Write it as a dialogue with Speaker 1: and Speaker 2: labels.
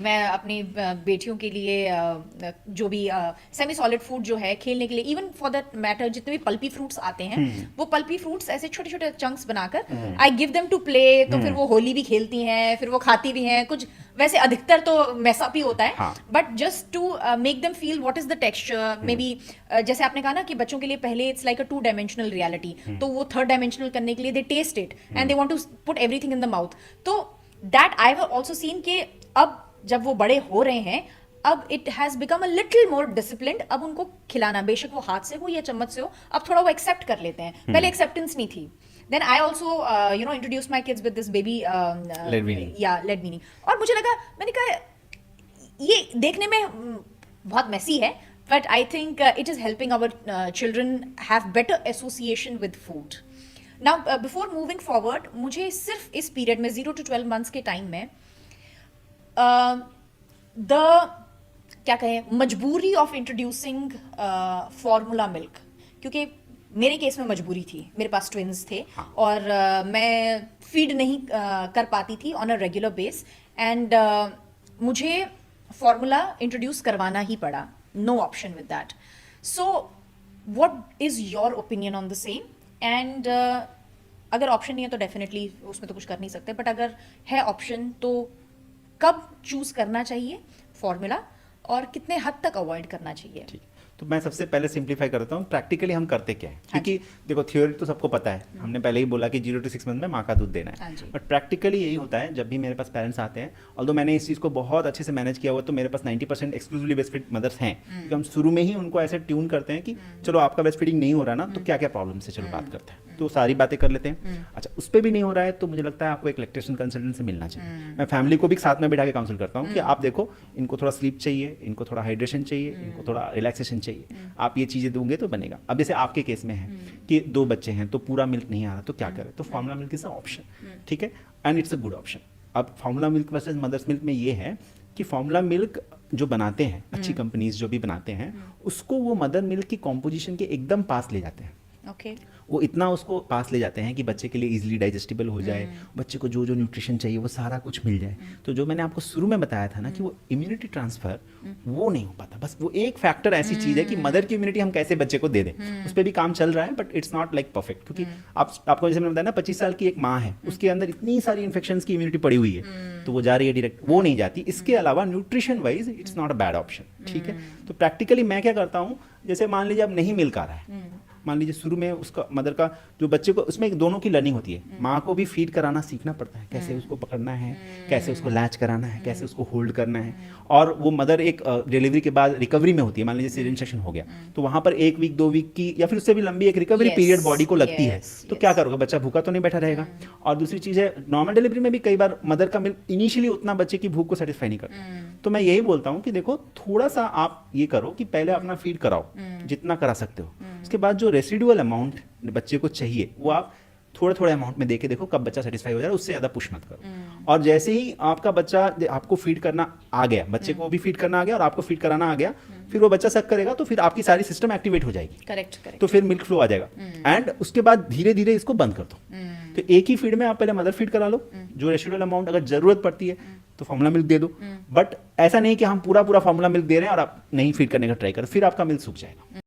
Speaker 1: मैं अपनी बेटियों के लिए जो भी सेमी सॉलिड फूड जो है खेलने के लिए, इवन फॉर दैट मैटर जितने भी पल्पी फ्रूट्स आते हैं, वो पल्पी फ्रूट्स ऐसे छोटे छोटे चंक्स बनाकर I give them to play, तो फिर वो होली भी खेलती हैं, फिर वो खाती भी हैं कुछ। वैसे अधिकतर तो मैसअप ही होता है,
Speaker 2: हाँ।
Speaker 1: But just to make them feel what is the texture maybe. जैसे आपने कहा ना कि बच्चों के लिए पहले it's like a 2 dimensional reality, तो वो 3rd डायमेंशनल करने के लिए they taste it and they want to put everything in the mouth. तो that I have also seen कि अब जब वो बड़े हो रहे हैं, अब it has become a little more disciplined. अब उनको खिलाना, बेशक वो हाथ से हो या चम्मच से हो, अब थोड़ा वो एक्सेप्ट कर लेते हैं। पहले एक्सेप्टेंस नहीं थी। Then I also introduce my kids with this baby led weaning. और मुझे लगा, मैंने कहा ये देखने में बहुत मेसी है, but I think it is helping our children have better association with food. Now before moving forward, मुझे सिर्फ इस पीरियड में 0 to 12 months के टाइम में द क्या कहें, मजबूरी ऑफ इंट्रोड्यूसिंग फॉर्मूला मिल्क, क्योंकि मेरे केस में मजबूरी थी, मेरे पास ट्विंस थे।
Speaker 2: हाँ।
Speaker 1: और मैं फीड नहीं कर पाती थी on a regular base, and मुझे फॉर्मूला इंट्रोड्यूस करवाना ही पड़ा, no option with that. So what is your opinion on the same? And अगर ऑप्शन नहीं है तो डेफिनेटली उसमें तो कुछ कर नहीं सकते, बट अगर है ऑप्शन तो कब चूज करना चाहिए फॉर्मूला, और कितने हद तक अवॉइड करना चाहिए?
Speaker 2: ठीक, तो मैं सबसे पहले सिंप्लीफाई करता हूँ, प्रैक्टिकली हम करते क्या है, क्योंकि देखो थ्योरी तो सबको पता है, हमने पहले ही बोला कि 0 to 6 मंथ में माँ का दूध देना
Speaker 1: हाँ
Speaker 2: है,
Speaker 1: जी।
Speaker 2: बट प्रैक्टिकली यही होता है। जब भी मेरे पास पेरेंट्स आते हैं, ऑल्दो मैंने इस चीज़ को बहुत अच्छे से मैनेज किया हुआ, तो मेरे पास 90% एक्सक्लूसिवली ब्रेस्ट फीड मदर्स हैं, क्योंकि हम शुरू में ही उनको ऐसे ट्यून करते हैं कि चलो आपका ब्रेस्ट फीडिंग नहीं हो रहा ना, तो क्या क्या प्रॉब्लम से चलो बात करते हैं, तो सारी बातें कर लेते हैं। अच्छा, उस पर भी नहीं हो रहा है तो मुझे लगता है आपको एक लैक्टेशन कंसल्टेंट से मिलना चाहिए। मैं फैमिली को भी साथ में बैठा के काउंसिल करता हूँ कि आप देखो, इनको थोड़ा स्लीप चाहिए, इनको थोड़ा हाइड्रेशन चाहिए, इनको थोड़ा रिलैक्सेशन चाहिए, आप ये चीज़ें दोगे तो बनेगा। अब जैसे आपके केस में है कि 2 बच्चे हैं तो पूरा मिल्क नहीं आ रहा, तो क्या करें, तो formula milk is a option, ठीक है, and it's a good option. अब formula milk versus mother's milk में ये है कि फॉर्मूला मिल्क जो बनाते हैं, अच्छी कंपनीज जो भी बनाते हैं, उसको वो मदर मिल्क की कॉम्पोजिशन के एकदम पास ले जाते हैं।
Speaker 1: ओके।
Speaker 2: वो इतना उसको पास ले जाते हैं कि बच्चे के लिए इजीली डाइजेस्टिबल हो जाए, बच्चे को जो जो न्यूट्रिशन चाहिए वो सारा कुछ मिल जाए। तो जो मैंने आपको शुरू में बताया था ना कि वो इम्यूनिटी ट्रांसफर वो नहीं हो पाता। बस वो एक फैक्टर ऐसी चीज़ है कि मदर की इम्यूनिटी हम कैसे बच्चे को दे दें, उस पर भी काम चल रहा है, but it's not like perfect, क्योंकि आपको जैसे मैंने बताया ना, 25 साल की एक माँ है, उसके अंदर इतनी सारी इन्फेक्शन की इम्यूनिटी पड़ी हुई है, तो वो जा रही है डायरेक्ट, वो नहीं जाती। इसके अलावा nutrition wise it's not a bad option, ठीक है। तो प्रैक्टिकली मैं क्या करता हूँ, जैसे मान लीजिए अब नहीं मिल पा रहा है, मान लीजिए शुरू में उसका मदर का जो बच्चे को, उसमें दोनों की लर्निंग होती है, माँ को भी फीड कराना सीखना पड़ता है, कैसे उसको पकड़ना है, कैसे उसको लैच कराना है, कैसे उसको होल्ड करना है। और वो मदर एक डिलीवरी के बाद रिकवरी में होती है, मान लीजिए सीजन सेक्शन हो गया, तो वहाँ पर 1 वीक 2 वीक की या फिर उससे भी लंबी एक रिकवरी पीरियड बॉडी को लगती है। तो क्या करोगे, बच्चा भूखा तो नहीं बैठा रहेगा। और दूसरी चीज़ है, नॉर्मल डिलीवरी में भी कई बार मदर का मिल्क इनिशियली उतना बच्चे की भूख को सेटिस्फाई नहीं करता। तो मैं यही बोलता हूँ कि देखो, थोड़ा सा आप ये करो कि पहले अपना फीड कराओ जितना करा सकते हो, उसके बाद जो रेसिडुअल अमाउंट बच्चे को चाहिए वो आप थोड़ा थोड़ा अमाउंट में देके देखो कब बच्चा सेटिस्फाई हो जाए, उससे ज़्यादा पुश मत करो। और जैसे ही आपका बच्चा, आपको फीड करना आ गया, बच्चे को भी फीड करना आ गया और आपको फीड कराना आ गया, फिर वो बच्चा सक करेगा, तो फिर आपकी सारी सिस्टम एक्टिवेट हो जाएगी।
Speaker 1: Correct correct.
Speaker 2: तो फिर मिल्क फ्लो आ जाएगा, एंड उसके बाद धीरे धीरे इसको बंद कर दो। तो एक ही फीड में आप पहले मदर फीड करा लो, जो रेसिडुअल अमाउंट अगर जरूरत पड़ती है तो फॉर्मूला मिल्क दे दो, बट ऐसा नहीं कि हम पूरा पूरा फॉर्मूला मिल्क दे रहे हैं और आप नहीं फीड करने का ट्राई करो, फिर आपका मिल्क सूख जाएगा।